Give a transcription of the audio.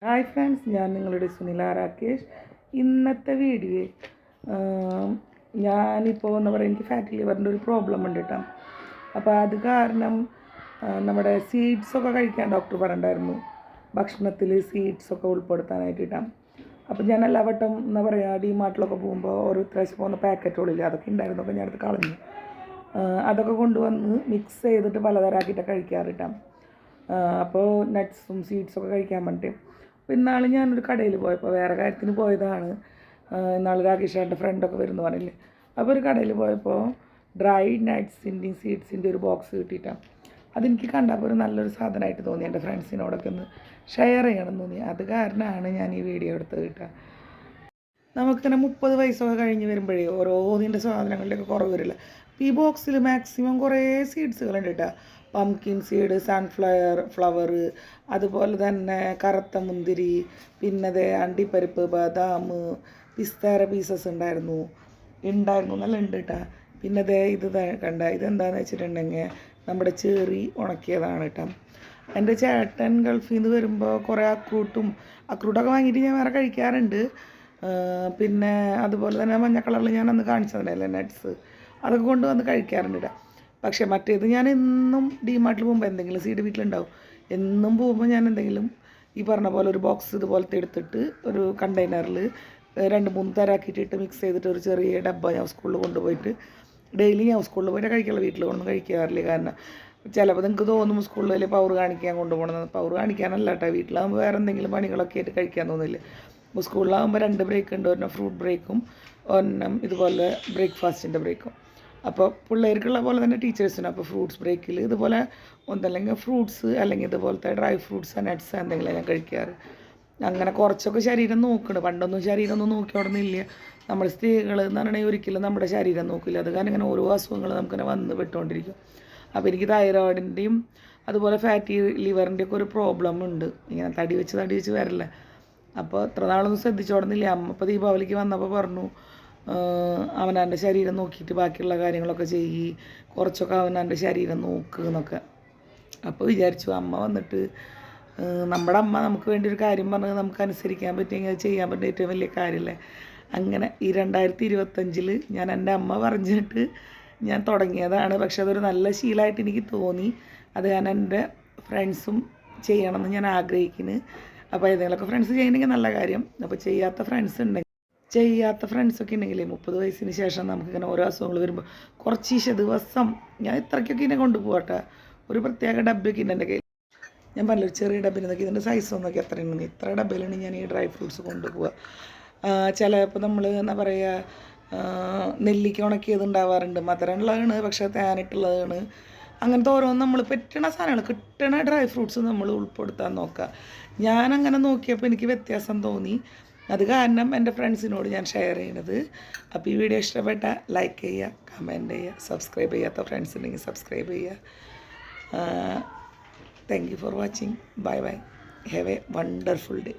Hi friends, ഞാൻ നിങ്ങളുടെ സുനില രാകേഷ്. ഇന്നത്തെ വീഡിയോ ഞാനിപ്പോൾ എന്താ പറയുക, എനിക്ക് ഫാറ്റി ലിവറിൻ്റെ ഒരു പ്രോബ്ലം ഉണ്ട് കേട്ടോ. അപ്പോൾ അത് കാരണം നമ്മുടെ സീഡ്സൊക്കെ കഴിക്കാൻ ഡോക്ടർ പറഞ്ഞിട്ടുണ്ടായിരുന്നു, ഭക്ഷണത്തിൽ സീഡ്സൊക്കെ ഉൾപ്പെടുത്താനായിട്ട് കേട്ടോ. അപ്പോൾ ഞാൻ എല്ലാ വട്ടം എന്താ പറയുക, ഡിമാർട്ടിലൊക്കെ പോകുമ്പോൾ ഓരോ പ്രാവശ്യം പോകുന്ന പാക്കറ്റുകളില്ല, അതൊക്കെ ഉണ്ടായിരുന്നു. അപ്പോൾ ഞാനത് കളഞ്ഞു. അതൊക്കെ കൊണ്ടുവന്ന് മിക്സ് ചെയ്തിട്ട് പലതരമാക്കിയിട്ടൊക്കെ കഴിക്കാറ് കേട്ടോ. അപ്പോൾ നട്ട്സും സീഡ്സൊക്കെ കഴിക്കാൻ വേണ്ടിയിട്ട്. അപ്പോൾ ഇന്നാൾ ഞാനൊരു കടയിൽ പോയപ്പോൾ, വേറെ കാര്യത്തിന് പോയതാണ്. ഇന്നാൾ രാകേഷേട്ടൻ്റെ ഫ്രണ്ടൊക്കെ വരുന്നു പറഞ്ഞില്ലേ. അപ്പോൾ ഒരു കടയിൽ പോയപ്പോൾ ഡ്രൈ നട്ട്സിൻ്റെയും സീഡ്സിൻ്റെ ഒരു ബോക്സ് കിട്ടിയിട്ടാണ്. അതെനിക്ക് കണ്ടപ്പോൾ ഒരു നല്ലൊരു സാധനമായിട്ട് തോന്നി. എൻ്റെ ഫ്രണ്ട്സിനോടൊക്കെ ഒന്ന് ഷെയർ ചെയ്യണം എന്ന് തോന്നി. അത് കാരണമാണ് ഞാൻ ഈ വീഡിയോ എടുത്തത് കേട്ടോ. നമുക്കിങ്ങനെ 30 വയസ്സൊക്കെ കഴിഞ്ഞ് വരുമ്പോഴേ ഓരോന്നിൻ്റെ സാധനങ്ങളിലൊക്കെ കുറവ് വരില്ല. ഈ ബോക്സിൽ മാക്സിമം കുറേ സീഡ്സുകളുണ്ട് കേട്ടോ. പംകിൻ സീഡ്, ഫ്ലവർ, അതുപോലെ തന്നെ കറുത്ത മുന്തിരി, പിന്നെ അണ്ടിപ്പരിപ്പ്, ബദാം, പിസ്താര പീസസ് ഉണ്ടായിരുന്നു നല്ല ഉണ്ട് കേട്ടോ. പിന്നെ ഇത് കണ്ട, ഇതെന്താണെന്ന് വെച്ചിട്ടുണ്ടെങ്കിൽ നമ്മുടെ ചെറി ഉണക്കിയതാണ് കേട്ടോ. എൻ്റെ ചേട്ടൻ ഗൾഫിൽ നിന്ന് വരുമ്പോൾ കുറേ അക്രൂട്ടൊക്കെ വാങ്ങിയിട്ട് ഞാൻ വേറെ കഴിക്കാറുണ്ട്. പിന്നെ അതുപോലെ തന്നെ മഞ്ഞ കളറിൽ ഞാൻ അന്ന് കാണിച്ചതുണ്ടായില്ലേ നട്ട്സ്, അതൊക്കെ കൊണ്ടുവന്ന് കഴിക്കാറുണ്ട്. പക്ഷേ മറ്റേത് ഞാൻ എന്നും ഡിമാർട്ടിൽ പോകുമ്പോൾ എന്തെങ്കിലും സീഡ് വീട്ടിലുണ്ടാവും. എന്നും പോകുമ്പോൾ ഞാൻ എന്തെങ്കിലും ഈ പറഞ്ഞ പോലെ ഒരു ബോക്സ് ഇതുപോലത്തെ എടുത്തിട്ട് ഒരു കണ്ടെയ്നറിൽ 2-3 തരാക്കിയിട്ടിട്ട് മിക്സ് ചെയ്തിട്ട് ഒരു ചെറിയ ഡബ്ബ ഞാൻ സ്കൂളിൽ കൊണ്ടുപോയിട്ട് ഡെയിലി ഞാൻ സ്കൂളിൽ പോയിട്ട് കഴിക്കുള്ള, വീട്ടിൽ കൊണ്ടൊന്നും കഴിക്കാറില്ല. കാരണം ചിലപ്പോൾ നിങ്ങൾക്ക് തോന്നും സ്കൂളിൽ വലിയ പവർ കാണിക്കാൻ കൊണ്ടുപോകണമെന്ന്. പവർ കാണിക്കാനല്ല കേട്ടോ, വീട്ടിലാകുമ്പോൾ വേറെ എന്തെങ്കിലും പണികളൊക്കെ ആയിട്ട് കഴിക്കാൻ തോന്നില്ല. സ്കൂളിലാകുമ്പോൾ 2 ബ്രേക്ക് ഉണ്ട്, ഒരെണ്ണം ഫ്രൂട്ട് ബ്രേക്കും ഒരെണ്ണം ഇതുപോലെ ബ്രേക്ക്ഫാസ്റ്റിൻ്റെ ബ്രേക്കും. അപ്പോൾ പിള്ളേർക്കുള്ള പോലെ തന്നെ ടീച്ചേഴ്സിനും. അപ്പോൾ ഫ്രൂട്ട്സ് ബ്രേക്കിൽ ഇതുപോലെ ഒന്നല്ലെങ്കിൽ ഫ്രൂട്ട്സ് അല്ലെങ്കിൽ ഇതുപോലത്തെ ഡ്രൈ ഫ്രൂട്ട്സ് നട്ട്സ് എന്തെങ്കിലും ഞാൻ കഴിക്കാറ്. അങ്ങനെ കുറച്ചൊക്കെ ശരീരം നോക്കണം. പണ്ടൊന്നും ശരീരമൊന്നും നോക്കിയോടുന്നില്ല. നമ്മൾ സ്ത്രീകൾ എന്ന് പറഞ്ഞാൽ ഒരിക്കലും നമ്മുടെ ശരീരം നോക്കില്ല. അത് കാരണം ഇങ്ങനെ ഓരോ അസുഖങ്ങൾ നമുക്കിങ്ങനെ വന്ന് പെട്ടുകൊണ്ടിരിക്കും. അപ്പോൾ എനിക്ക് തൈറോയിഡിൻ്റെയും അതുപോലെ ഫാറ്റി ലിവറിൻ്റെയൊക്കെ ഒരു പ്രോബ്ലം ഉണ്ട്. ഇങ്ങനെ തടി വെച്ച് വരില്ല. അപ്പോൾ ഇത്ര നാളൊന്നും ശ്രദ്ധിച്ചോടുന്നില്ല. അമ്മ ഇപ്പോൾ ദീപാവലിക്ക് വന്നപ്പോൾ പറഞ്ഞു, അവനവൻ്റെ ശരീരം നോക്കിയിട്ട് ബാക്കിയുള്ള കാര്യങ്ങളൊക്കെ കുറച്ചൊക്കെ അവനവൻ്റെ ശരീരം നോക്കുക എന്നൊക്കെ. അപ്പോൾ വിചാരിച്ചു, അമ്മ വന്നിട്ട് നമ്മുടെ അമ്മ നമുക്ക് വേണ്ടി ഒരു കാര്യം പറഞ്ഞത് നമുക്ക് അനുസരിക്കാൻ പറ്റിയെങ്കിൽ അത് ചെയ്യാൻ പറ്റിയ ഏറ്റവും വലിയ കാര്യമല്ലേ. അങ്ങനെ ഈ 2025 ഞാൻ എൻ്റെ അമ്മ പറഞ്ഞിട്ട് ഞാൻ തുടങ്ങിയതാണ്. പക്ഷെ അതൊരു നല്ല ശീലമായിട്ട് എനിക്ക് തോന്നി. അത് ഞാൻ എൻ്റെ ഫ്രണ്ട്സും ചെയ്യണമെന്ന് ഞാൻ ആഗ്രഹിക്കുന്നു. അപ്പോൾ ഏതെങ്കിലുമൊക്കെ ഫ്രണ്ട്സ് ചെയ്യണമെങ്കിൽ നല്ല കാര്യം. അപ്പോൾ ചെയ്യാത്ത ഫ്രണ്ട്സൊക്കെ ഉണ്ടെങ്കിലേ 30 വയസ്സിന് ശേഷം നമുക്കിങ്ങനെ ഓരോ അസുഖങ്ങൾ വരുമ്പോൾ കുറച്ച് ദിവസം ഞാൻ ഇത്രയ്ക്കൊക്കെ ഇങ്ങനെ കൊണ്ടുപോകട്ടെ. ഒരു പ്രത്യേക ഡബ്ബയൊക്കെ ഉണ്ട് എൻ്റെ കയ്യിൽ. ഞാൻ പറഞ്ഞൊരു ചെറിയ ഡബ്ബയിൽ നോക്കി ഇതിൻ്റെ സൈസ് ഒന്നൊക്കെ എത്രയുണ്ടെന്ന്. ഇത്ര ഡബ്ബയിലാണ് ഞാൻ ഈ ഡ്രൈ ഫ്രൂട്ട്സ് കൊണ്ടുപോവുക. ചിലപ്പോൾ നമ്മൾ എന്താ പറയുക, നെല്ലിക്ക ഉണക്കിയത് ഉണ്ടാവാറുണ്ട്, മധുരമുള്ളതാണ് പക്ഷേ തേനിട്ടുള്ളതാണ്. അങ്ങനത്തെ ഓരോന്നും നമ്മൾ പറ്റണ സാധനങ്ങൾ, കിട്ടണ ഡ്രൈ ഫ്രൂട്ട്സ് നമ്മൾ ഉൾപ്പെടുത്താൻ നോക്കുക. ഞാനങ്ങനെ നോക്കിയപ്പോൾ എനിക്ക് വ്യത്യാസം തോന്നി. അത് കാരണം എൻ്റെ ഫ്രണ്ട്സിനോട് ഞാൻ ഷെയർ ചെയ്യണത്. അപ്പോൾ ഈ വീഡിയോ ഇഷ്ടപ്പെട്ട ലൈക്ക് ചെയ്യുക, കമൻറ്റ് ചെയ്യുക, സബ്സ്ക്രൈബ് ചെയ്യാത്ത ഫ്രണ്ട്സ് ഉണ്ടെങ്കിൽ സബ്സ്ക്രൈബ് ചെയ്യുക. Thank you for watching. Bye bye. Have A wonderful day.